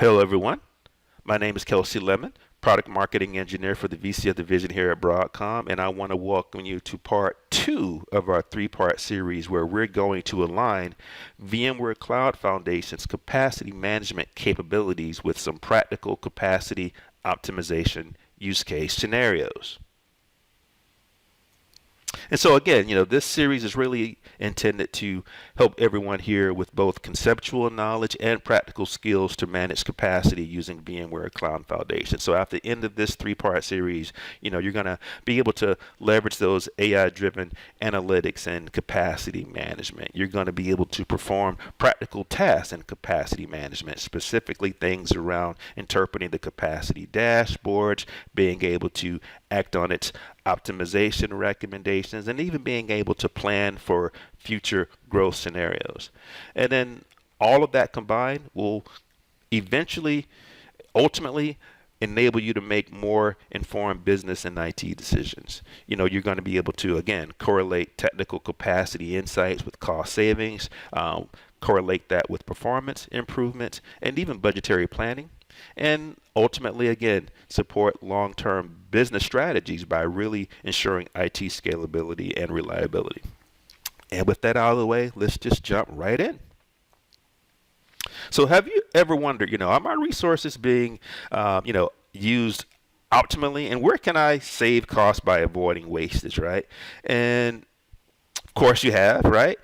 Hello, everyone. My name is Kelsey Lemon, Product Marketing Engineer for the VCF Division here at Broadcom, and I want to welcome you to part 2 of our 3-part series where we're going to align VMware Cloud Foundation's capacity management capabilities with some practical capacity optimization use case scenarios. And so again, this series is really intended to help everyone here with both conceptual knowledge and practical skills to manage capacity using VMware Cloud Foundation. So at the end of this 3-part series, you're going to be able to leverage those AI-driven analytics and capacity management. You're going to be able to perform practical tasks in capacity management, specifically things around interpreting the capacity dashboards, being able to act on its optimization recommendations, and even being able to plan for future growth scenarios. And then all of that combined will ultimately enable you to make more informed business and IT decisions. You're going to be able to, again, correlate technical capacity insights with cost savings, correlate that with performance improvements, and even budgetary planning. And ultimately, again, support long-term business strategies by really ensuring IT scalability and reliability. And with that out of the way, let's just jump right in. So have you ever wondered, are my resources being, used optimally, and where can I save costs by avoiding wastage, right? And of course you have, right?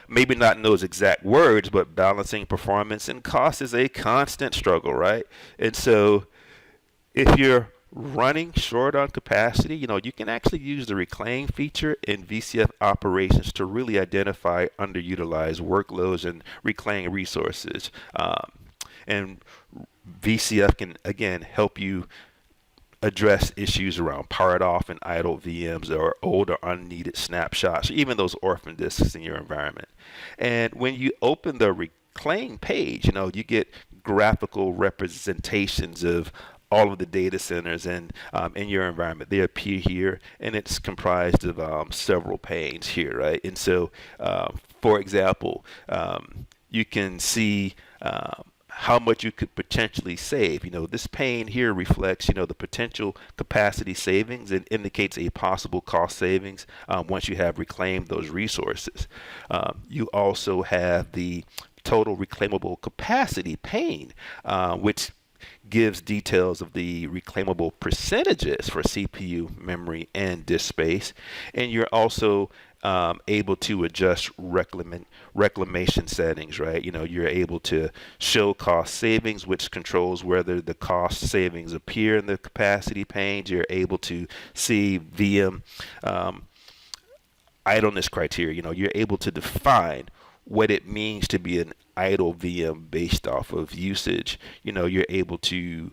Maybe not in those exact words, but balancing performance and cost is a constant struggle, right? And so if you're running short on capacity, you can actually use the Reclaim feature in VCF operations to really identify underutilized workloads and reclaim resources. And VCF can, again, help you address issues around powered off and idle VMs or old or unneeded snapshots, or even those orphan disks in your environment. And when you open the Reclaim page, you get graphical representations of all of the data centers in your environment. They appear here, and it's comprised of several panes here, right? And so, for example, you can see how much you could potentially save. This pane here reflects, the potential capacity savings and indicates a possible cost savings once you have reclaimed those resources. You also have the total reclaimable capacity pane, which gives details of the reclaimable percentages for CPU, memory, and disk space. And you're also able to adjust reclamation settings, right? You're able to show cost savings, which controls whether the cost savings appear in the capacity panes. You're able to see VM idleness criteria. You're able to define what it means to be an idle VM based off of usage. You're able to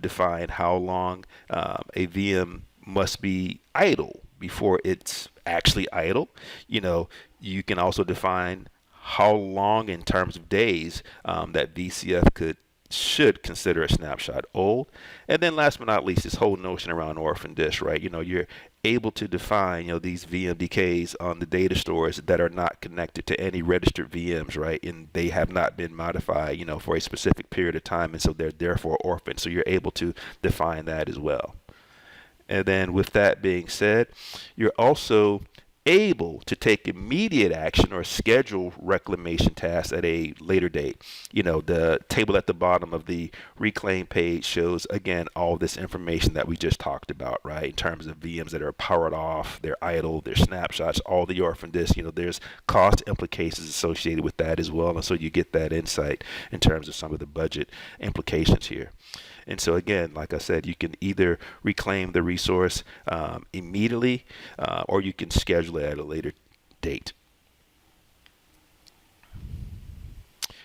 define how long a VM must be idle before it's actually idle. You can also define how long in terms of days that VCF should consider a snapshot old. And then last but not least, this whole notion around orphan disk, right? You're able to define, these VMDKs on the data stores that are not connected to any registered VMs, right? And they have not been modified, for a specific period of time, and so they're therefore orphaned. So you're able to define that as well. And then with that being said, you're also able to take immediate action or schedule reclamation tasks at a later date. The table at the bottom of the Reclaim page shows, again, all this information that we just talked about, right? In terms of VMs that are powered off, they're idle, they're snapshots, all the orphan disks, there's cost implications associated with that as well. And so you get that insight in terms of some of the budget implications here. And so again, like I said, you can either reclaim the resource immediately or you can schedule it at a later date.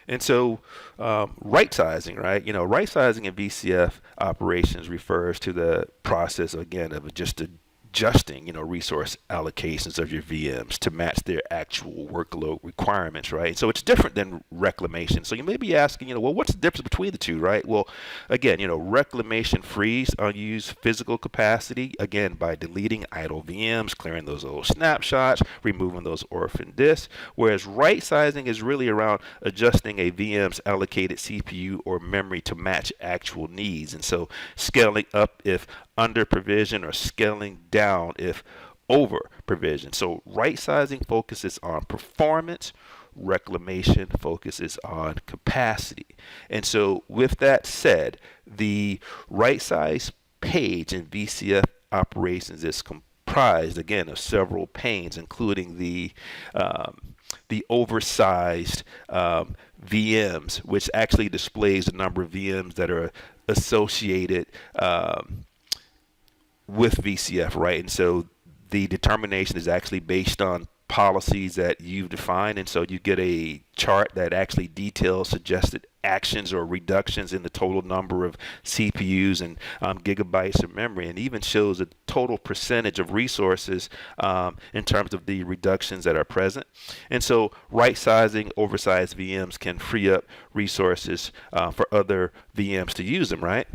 And so rightsizing, right? Rightsizing in VCF operations refers to the process, again, of just adjusting, resource allocations of your VMs to match their actual workload requirements, right? So it's different than reclamation. So you may be asking, well, what's the difference between the two, right? Well, again, reclamation frees unused physical capacity, again, by deleting idle VMs, clearing those old snapshots, removing those orphan disks, whereas right sizing is really around adjusting a VM's allocated CPU or memory to match actual needs. And so scaling up if under provision or scaling down if over provision. So right sizing focuses on performance, reclamation focuses on capacity. And so with that said, the right size page in VCF operations is comprised again of several panes, including the oversized VMs, which actually displays the number of VMs that are associated with VCF, right? And so the determination is actually based on policies that you've defined, and so you get a chart that actually details suggested actions or reductions in the total number of CPUs and gigabytes of memory, and even shows a total percentage of resources in terms of the reductions that are present. And so right sizing oversized VMs can free up resources for other VMs to use them, right?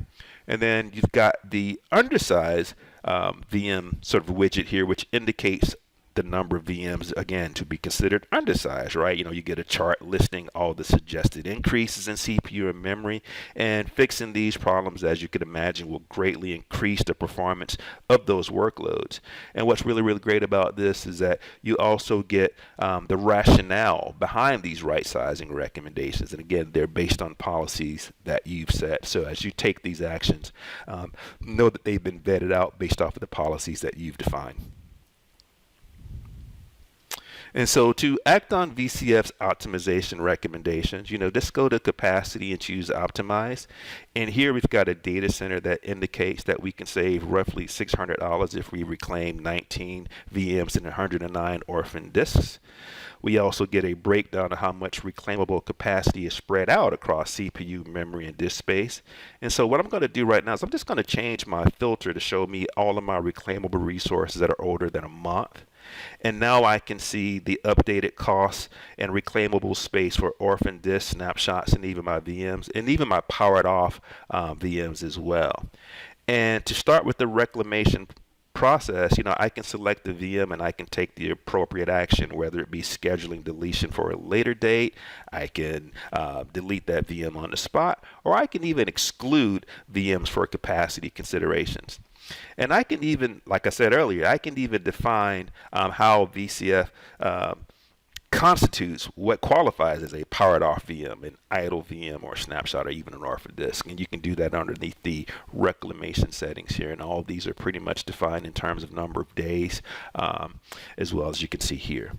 And then you've got the undersized VM sort of widget here, which indicates the number of VMs, again, to be considered undersized, right? You get a chart listing all the suggested increases in CPU and memory, and fixing these problems, as you can imagine, will greatly increase the performance of those workloads. And what's really, really great about this is that you also get the rationale behind these right sizing recommendations. And again, they're based on policies that you've set. So as you take these actions, know that they've been vetted out based off of the policies that you've defined. And so to act on VCF's optimization recommendations, just go to capacity and choose optimize. And here we've got a data center that indicates that we can save roughly $600 if we reclaim 19 VMs and 109 orphan disks. We also get a breakdown of how much reclaimable capacity is spread out across CPU, memory, and disk space. And so what I'm going to do right now is I'm just going to change my filter to show me all of my reclaimable resources that are older than a month. And now I can see the updated costs and reclaimable space for orphan disk snapshots and even my VMs and even my powered off VMs as well. And to start with the reclamation process, I can select the VM and I can take the appropriate action, whether it be scheduling deletion for a later date. I can delete that VM on the spot, or I can even exclude VMs for capacity considerations. And I can even, like I said earlier, I can even define how VCF constitutes what qualifies as a powered off VM, an idle VM, or a snapshot, or even an orphan disk. And you can do that underneath the reclamation settings here. And all of these are pretty much defined in terms of number of days, as well as you can see here.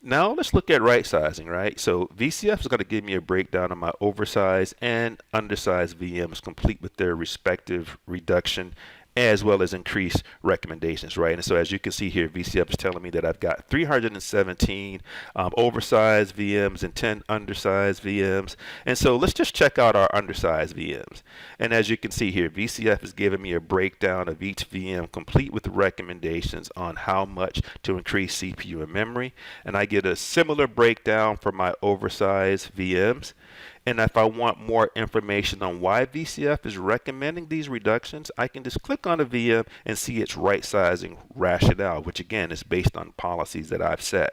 Now let's look at right sizing, right? So VCF is going to give me a breakdown of my oversized and undersized VMs, complete with their respective reduction as well as increased recommendations, right? And so as you can see here, VCF is telling me that I've got 317 oversized VMs and 10 undersized VMs. And so let's just check out our undersized VMs. And as you can see here, VCF is giving me a breakdown of each VM, complete with recommendations on how much to increase CPU and memory. And I get a similar breakdown for my oversized VMs. And if I want more information on why VCF is recommending these reductions, I can just click on a VM and see its right sizing rationale, which again is based on policies that I've set.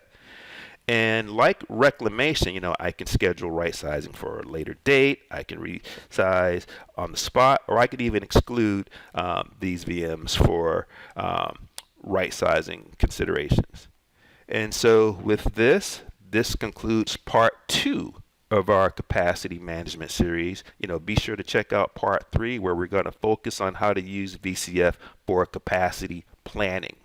And like reclamation, I can schedule right sizing for a later date. I can resize on the spot, or I could even exclude these VMs for right sizing considerations. And so with this concludes part 2 of our capacity management series. Be sure to check out part 3, where we're going to focus on how to use VCF for capacity planning.